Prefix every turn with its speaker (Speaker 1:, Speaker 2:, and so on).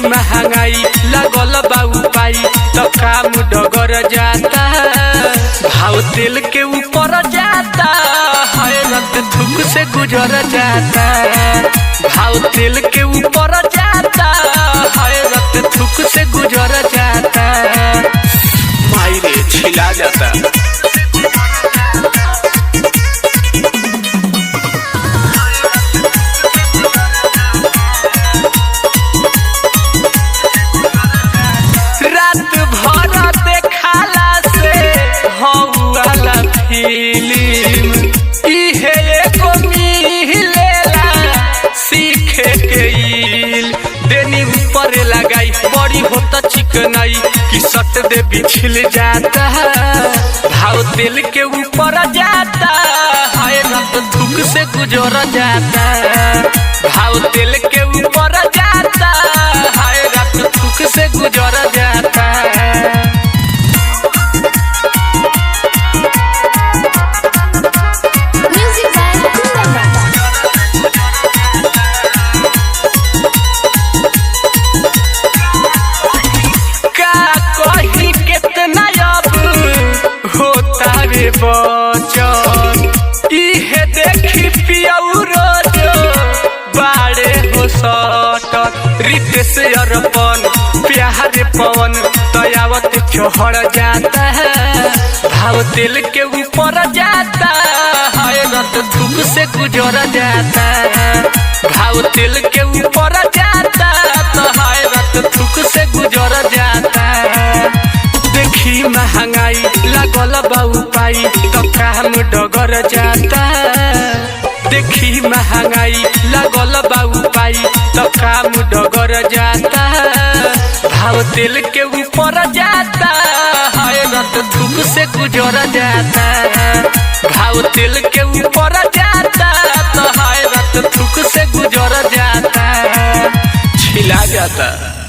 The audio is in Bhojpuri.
Speaker 1: महंगाई लगल बा उपाय तो काम डगर जाता। भाव तेल के ऊपर जाता हैरत थूक से गुजर जाता। भाव तेल के ऊपर जाता हैरत थूक से गुजर जाता। मायरे छिला जाता। रात भर देखाला से हौला फिल्म इहे एको मिलेला सीखे के इल। देनी ऊपर लगाई बड़ी होता चिकनाई कि सट दे बिछल जाता। भाव तेल के ऊपर जाता हैरत थूक से गुजर जाता। भाव तेल के ऊपर जाता हैरत थूक से गुजर जाता। बचन इहे देखी पियऊ रोज बाड़े हो सटन। रितेश अरपन प्यारे पवन दयावत चढ़ जाता है। भाव तेल के ऊपर जाता हैरत थूक से गुजर जाता। भाव तेल के ऊपर जाता तो हैरत थूक से गुजर जाता। देखी महंगाई लगल बा उपाय तो काम डगर जाता। देखी महंगाई लगल बा उपाय तो काम डगर जाता। भाव तेल के ऊपर जाता हैरत थूक से गुजर जाता। भाव तेल के ऊपर जाता तो हैरत थूक से गुजर जाता। छिला जाता।